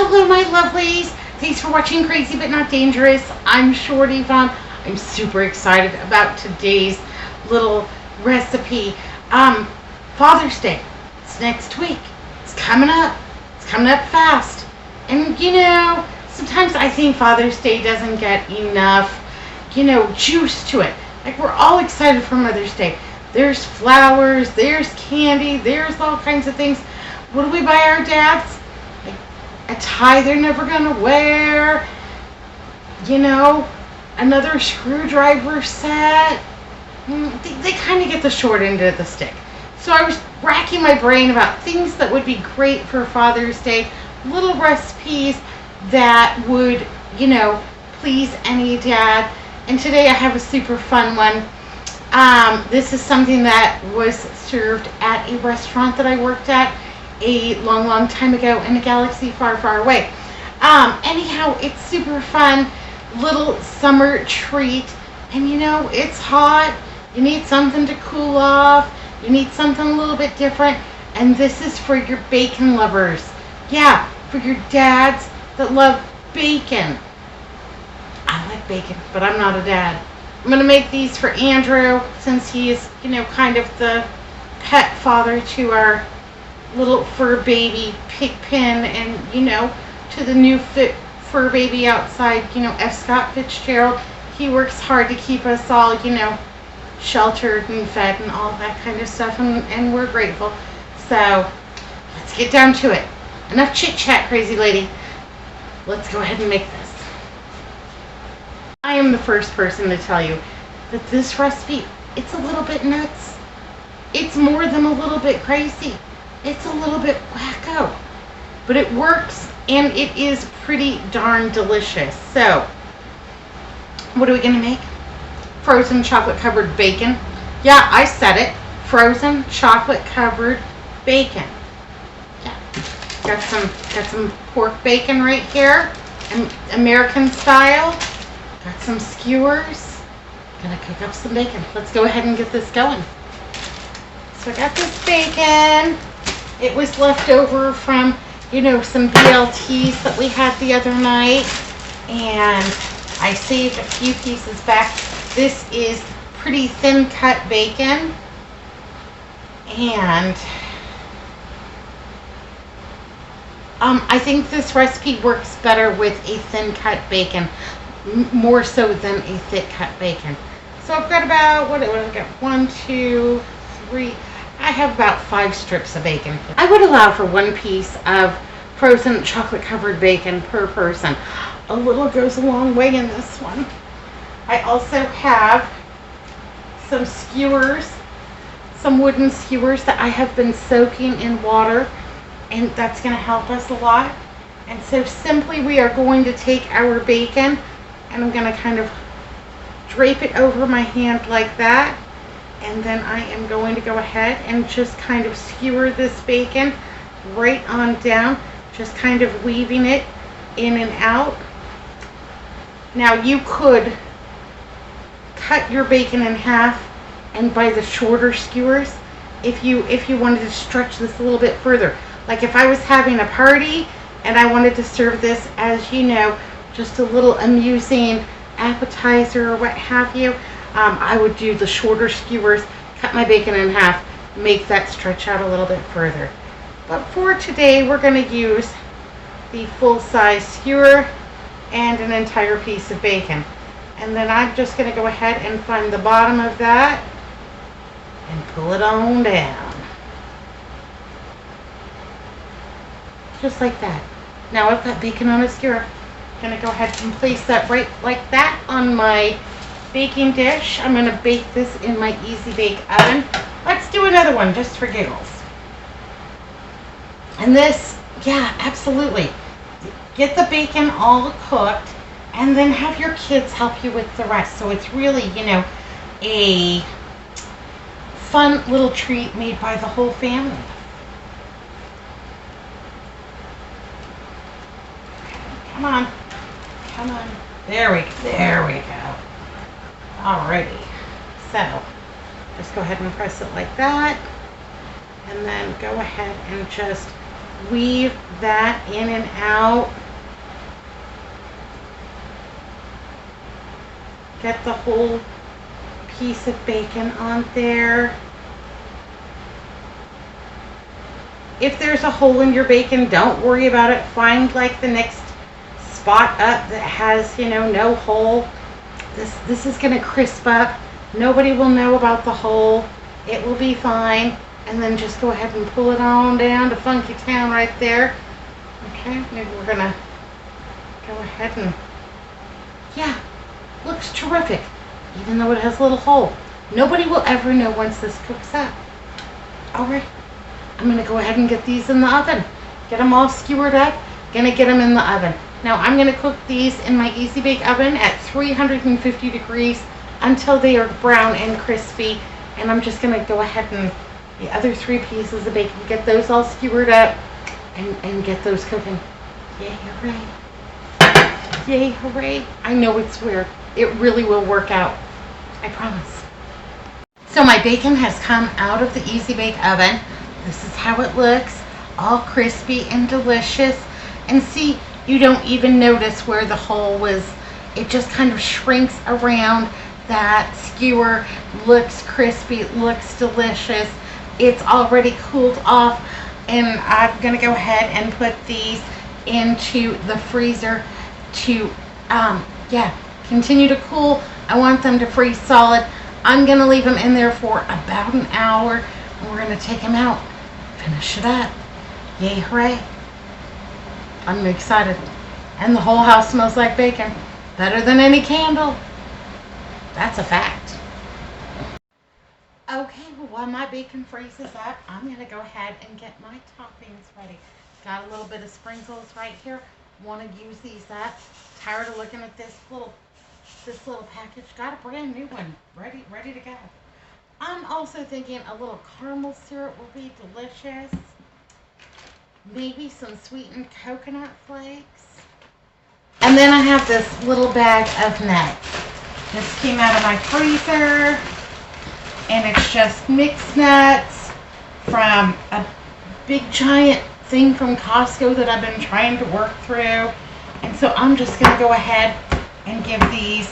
Hello, my lovelies. Thanks for watching Crazy But Not Dangerous. I'm Shorty Vaughn. I'm super excited about today's little recipe. Father's Day. It's next week. It's coming up. It's coming up fast. And sometimes I think Father's Day doesn't get enough, juice to it. Like, we're all excited for Mother's Day. There's flowers, there's candy, there's all kinds of things. What do we buy our dads? Like a tie they're never gonna wear, another screwdriver set. They kind of get the short end of the stick. So I was racking my brain about things that would be great for Father's Day, little recipes that would, please any dad. And today I have a super fun one. This is something that was served at a restaurant that I worked at a long, long time ago in a galaxy far, far away. Anyhow, it's super fun, little summer treat. And it's hot. You need something to cool off. You need something a little bit different. And this is for your bacon lovers. Yeah, for your dads that love bacon. I like bacon, but I'm not a dad. I'm going to make these for Andrew, since he is, kind of the pet father to our little fur baby, Pigpen, and, to the new fur baby outside, F. Scott Fitzgerald. He works hard to keep us all, sheltered and fed and all that kind of stuff, and we're grateful. So, let's get down to it. Enough chit-chat, crazy lady. Let's go ahead and make this. I am the first person to tell you that this recipe, it's a little bit nuts. It's more than a little bit crazy. It's a little bit wacko. But it works, and it is pretty darn delicious. So, what are we going to make? Frozen chocolate covered bacon. Yeah, I said it. Frozen chocolate covered bacon. Yeah. Got some pork bacon right here. American style. Got some skewers. Gonna cook up some bacon. Let's go ahead and get this going. So I got this bacon. It was left over from, some BLTs that we had the other night. And I saved a few pieces back. This is pretty thin cut bacon. And I think this recipe works better with a thin cut bacon, more so than a thick cut bacon. So I've got about, what do I got? 1, 2, 3. I have about 5 strips of bacon. I would allow for 1 piece of frozen chocolate covered bacon per person. A little goes a long way in this one. I also have some skewers, some wooden skewers that I have been soaking in water, and that's going to help us a lot. And so simply we are going to take our bacon, and I'm going to kind of drape it over my hand like that. And then I am going to go ahead and just kind of skewer this bacon right on down, just kind of weaving it in and out. Now you could cut your bacon in half and buy the shorter skewers if you wanted to stretch this a little bit further. Like if I was having a party and I wanted to serve this as, just a little amusing appetizer or what have you, I would do the shorter skewers, cut my bacon in half, make that stretch out a little bit further. But for today, we're going to use the full-size skewer and an entire piece of bacon. And then I'm just going to go ahead and find the bottom of that and pull it on down. Just like that. Now I've got bacon on a skewer. I'm going to go ahead and place that right like that on my baking dish. I'm going to bake this in my Easy Bake Oven. Let's do another one just for giggles. And this, yeah, absolutely. Get the bacon all cooked and then have your kids help you with the rest. So it's really, a fun little treat made by the whole family. Come on. Come on. There we go. Alrighty. So, just go ahead and press it like that. And then go ahead and just weave that in and out. Get the whole piece of bacon on there. If there's a hole in your bacon, don't worry about it. Find like the next spot up that has, no hole. This is going to crisp up. Nobody will know about the hole. It will be fine. And then just go ahead and pull it on down to Funky Town right there. Okay, maybe we're going to go ahead and, yeah, looks terrific. Even though it has a little hole. Nobody will ever know once this cooks up. All right. I'm going to go ahead and get these in the oven. Get them all skewered up. Going to get them in the oven. Now I'm going to cook these in my Easy Bake Oven at 350 degrees until they are brown and crispy. And I'm just going to go ahead and the other 3 pieces of bacon, get those all skewered up and get those cooking. Yay, hooray. Yay, hooray. I know it's weird. It really will work out. I promise. So my bacon has come out of the Easy Bake Oven. This is how it looks, all crispy and delicious. And see, you don't even notice where the hole was. It just kind of shrinks around that skewer. Looks crispy, looks delicious. It's already cooled off. And I'm going to go ahead and put these into the freezer to, continue to cool. I want them to freeze solid. I'm going to leave them in there for about an hour. And we're going to take them out. Finish it up. Yay, hooray. I'm excited. And the whole house smells like bacon. Better than any candle. That's a fact. Okay, well, while my bacon freezes up, I'm going to go ahead and get my toppings ready. Got a little bit of sprinkles right here. Want to use these up. Tired of looking at this little package. Got a brand new one. Ready to go. I'm also thinking a little caramel syrup will be delicious. Maybe some sweetened coconut flakes. And then I have this little bag of nuts. This came out of my freezer. And it's just mixed nuts from a big giant thing from Costco that I've been trying to work through. And so I'm just going to go ahead and give these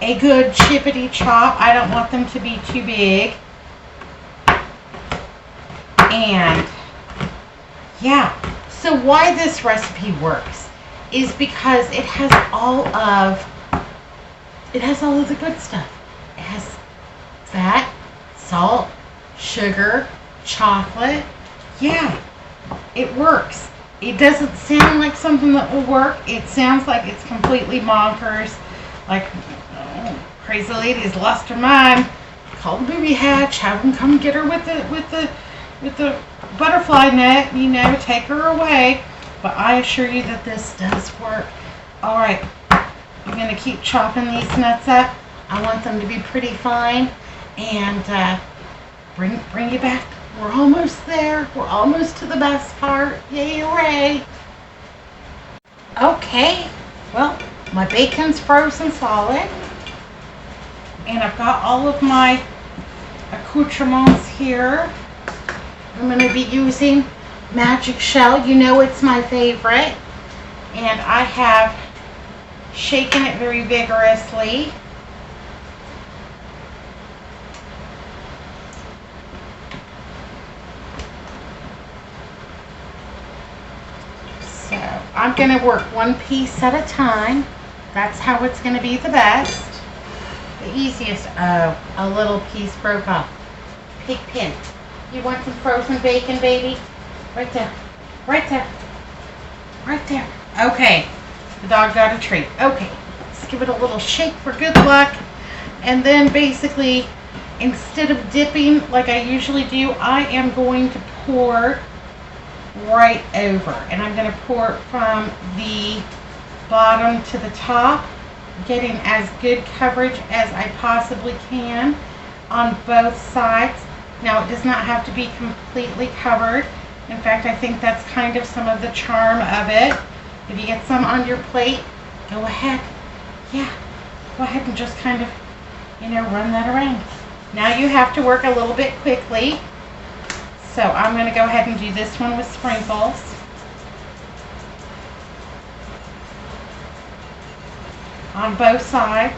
a good chippity chop. I don't want them to be too big. And yeah, so why this recipe works is because it has all of the good stuff. It has fat, salt, sugar, chocolate. Yeah, it works. It doesn't sound like something that will work. It sounds like it's completely bonkers. Like, crazy lady's lost her mind. Call the booby hatch. Have them come get her with the butterfly net. Take her away. But I assure you that this does work. All right, I'm gonna keep chopping these nuts up. I want them to be pretty fine, and bring you back. We're almost there. We're almost to the best part. Yay, hooray! Okay, well, my bacon's frozen solid. And I've got all of my accoutrements here. I'm going to be using Magic Shell. You know it's my favorite. And I have shaken it very vigorously. So I'm going to work one piece at a time. That's how it's going to be the best. The easiest. Oh, a little piece broke off. Pig pin. You want some frozen bacon, baby? Right there. Right there. Right there. Okay. The dog got a treat. Okay. Let's give it a little shake for good luck. And then basically, instead of dipping like I usually do, I am going to pour right over. And I'm going to pour it from the bottom to the top, getting as good coverage as I possibly can on both sides. Now, it does not have to be completely covered. In fact, I think that's kind of some of the charm of it. If you get some on your plate, go ahead. Yeah, go ahead and just kind of, run that around. Now you have to work a little bit quickly. So So I'm going to go ahead and do this one with sprinkles. On both sides.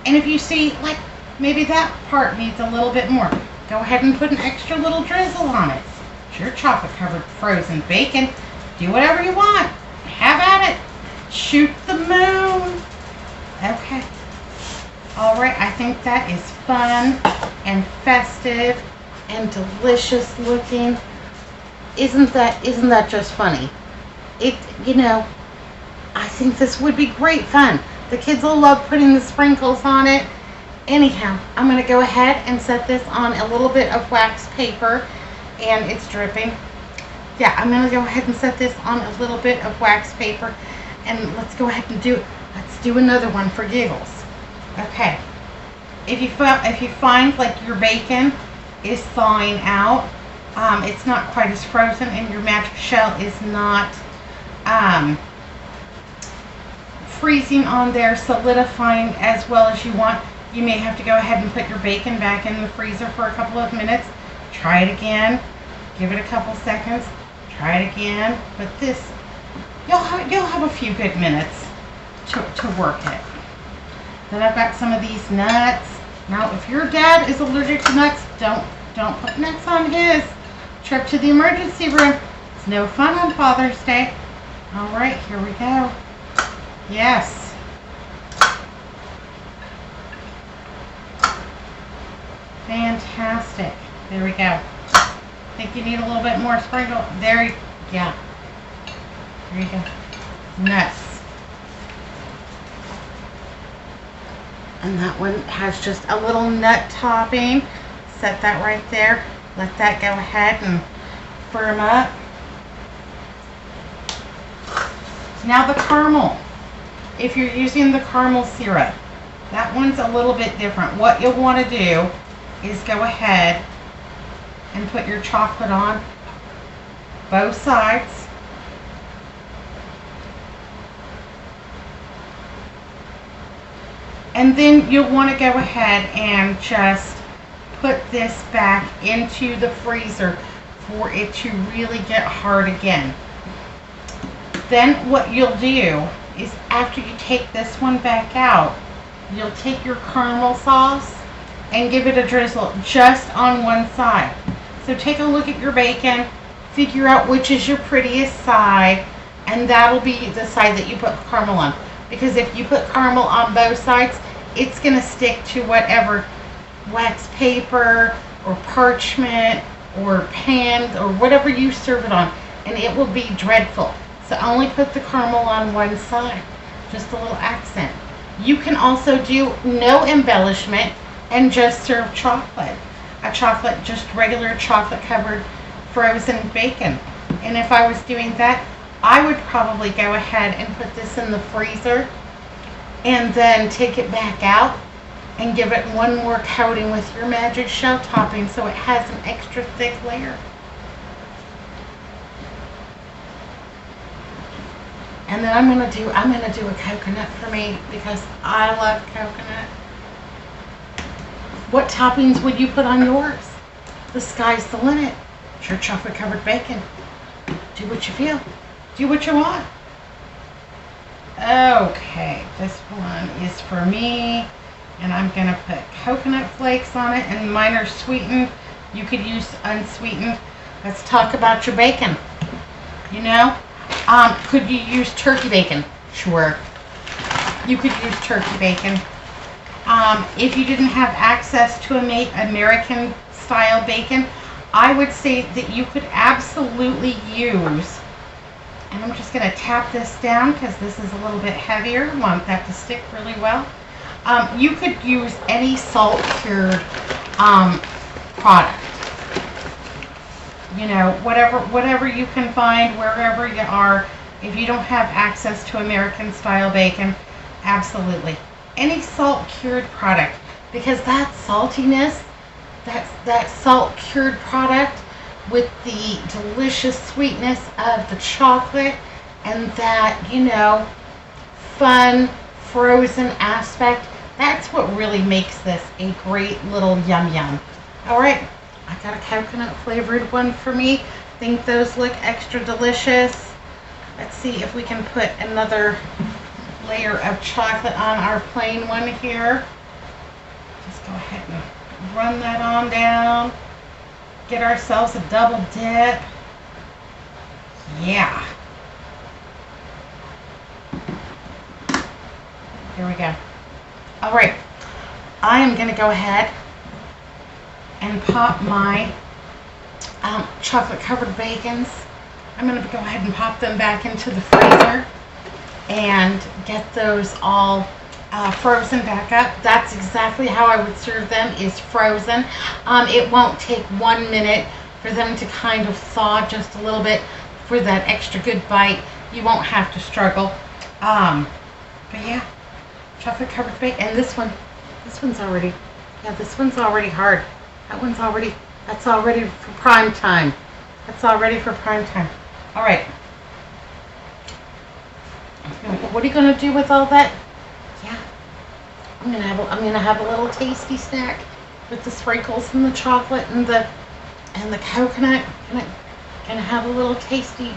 And if you see, like, maybe that part needs a little bit more, go ahead and put an extra little drizzle on it. It's your chocolate covered frozen bacon. Do whatever you want. Have at it. Shoot the moon. Okay. Alright, I think that is fun and festive and delicious looking. Isn't that just funny? I think this would be great fun. The kids will love putting the sprinkles on it. Anyhow, I'm going to go ahead and set this on a little bit of wax paper, and it's dripping. Yeah, I'm going to go ahead and set this on a little bit of wax paper, and let's go ahead and let's do another one for giggles. Okay. If you find like your bacon is thawing out, it's not quite as frozen, and your magic shell is not freezing on there, solidifying as well as you want, you may have to go ahead and put your bacon back in the freezer for a couple of minutes. Try it again. Give it a couple seconds. Try it again. But this, you'll have a few good minutes to work it. Then I've got some of these nuts. Now, if your dad is allergic to nuts, don't put nuts on his. Trip to the emergency room. It's no fun on Father's Day. All right, here we go. Yes. Fantastic. There we go. Think you need a little bit more sprinkle? Yeah. There you go. Nuts. And that one has just a little nut topping. Set that right there. Let that go ahead and firm up. Now the caramel. If you're using the caramel syrup, that one's a little bit different. What you'll want to do is go ahead and put your chocolate on both sides. And then you'll want to go ahead and just put this back into the freezer for it to really get hard again. Then what you'll do is after you take this one back out, you'll take your caramel sauce and give it a drizzle just on one side. So take a look at your bacon, figure out which is your prettiest side, and that'll be the side that you put caramel on. Because if you put caramel on both sides, it's going to stick to whatever wax paper or parchment or pan or whatever you serve it on, and it will be dreadful. So only put the caramel on one side, just a little accent. You can also do no embellishment and just serve chocolate. Just regular chocolate covered frozen bacon. And if I was doing that, I would probably go ahead and put this in the freezer and then take it back out and give it one more coating with your magic shell topping so it has an extra thick layer. And then I'm gonna do a coconut for me because I love coconut. What toppings would you put on yours? The sky's the limit. It's your chocolate covered bacon. Do what you feel. Do what you want. Okay, this one is for me, and I'm gonna put coconut flakes on it, and mine are sweetened. You could use unsweetened. Let's talk about your bacon. You know, could you use turkey bacon? Sure. You could use turkey bacon. If you didn't have access to American style bacon, I would say that you could absolutely use, and I'm just going to tap this down because this is a little bit heavier. I want that to stick really well. You could use any salt cured product. You know, whatever you can find wherever you are. If you don't have access to American style bacon, absolutely. Any salt cured product, because that saltiness, that salt cured product with the delicious sweetness of the chocolate and that, you know, fun frozen aspect, That's what really makes this a great little yum yum. All right, I got a coconut flavored one for me. Think those look extra delicious. Let's see if we can put another layer of chocolate on our plain one here. Just go ahead and run that on down. Get ourselves a double dip. Yeah. Here we go. All right. I am going to go ahead and pop my chocolate covered bacons. I'm going to go ahead and pop them back into the freezer and get those all frozen back up. That's exactly how I would serve them, is frozen. It won't take 1 minute for them to kind of thaw just a little bit for that extra good bite. You won't have to struggle. But yeah, chocolate covered bacon. And this one's already hard. That's already for prime time. All right. What are you gonna do with all that? Yeah, I'm gonna have a little tasty snack with the sprinkles and the chocolate and the coconut. Gonna have a little tasty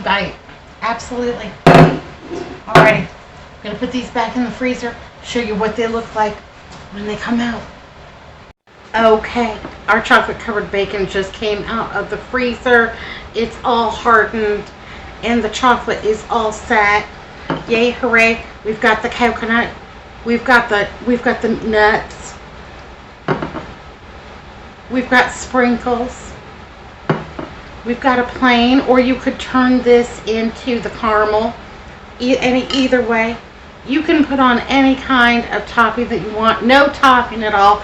bite. Absolutely. Alrighty, I'm gonna put these back in the freezer. Show you what they look like when they come out. Okay, our chocolate covered bacon just came out of the freezer. It's all hardened and the chocolate is all set. Yay, hooray. We've got the coconut. We've got the nuts. We've got sprinkles. We've got a plain, or you could turn this into the caramel. Either way. You can put on any kind of topping that you want. No topping at all.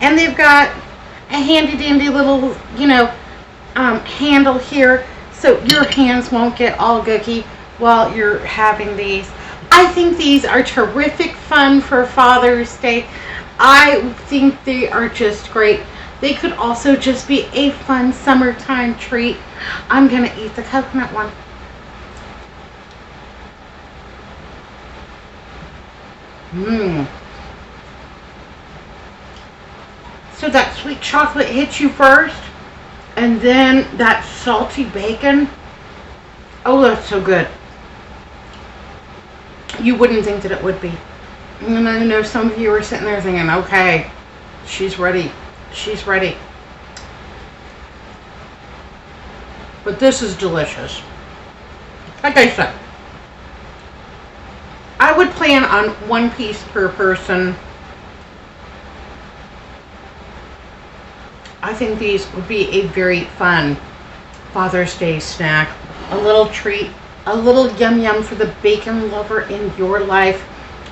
And they've got a handy dandy little, handle here so your hands won't get all gooky while you're having these. I think these are terrific fun for Father's Day. I think they are just great. They could also just be a fun summertime treat. I'm going to eat the coconut one. So that sweet chocolate hits you first, and then that salty bacon. Oh, that's so good. You wouldn't think that it would be. And I know some of you are sitting there thinking, okay, she's ready. But this is delicious. Like I said, I would plan on 1 piece per person. I think these would be a very fun Father's Day snack. A little treat, a little yum yum for the bacon lover in your life,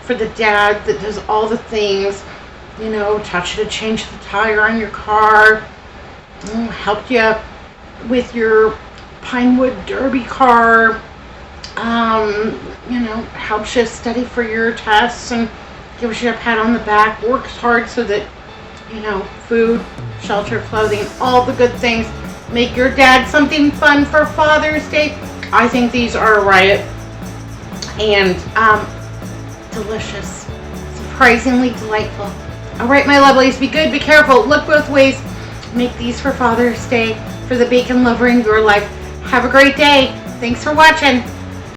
for the dad that does all the things, taught you to change the tire on your car, helped you with your Pinewood Derby car, helps you study for your tests and gives you a pat on the back, works hard so that, food, shelter, clothing, all the good things. Make your dad something fun for Father's Day. I think these are a riot. And delicious. Surprisingly delightful. Alright, my lovelies, be good, be careful, look both ways. Make these for Father's Day, for the bacon lover in your life. Have a great day. Thanks for watching.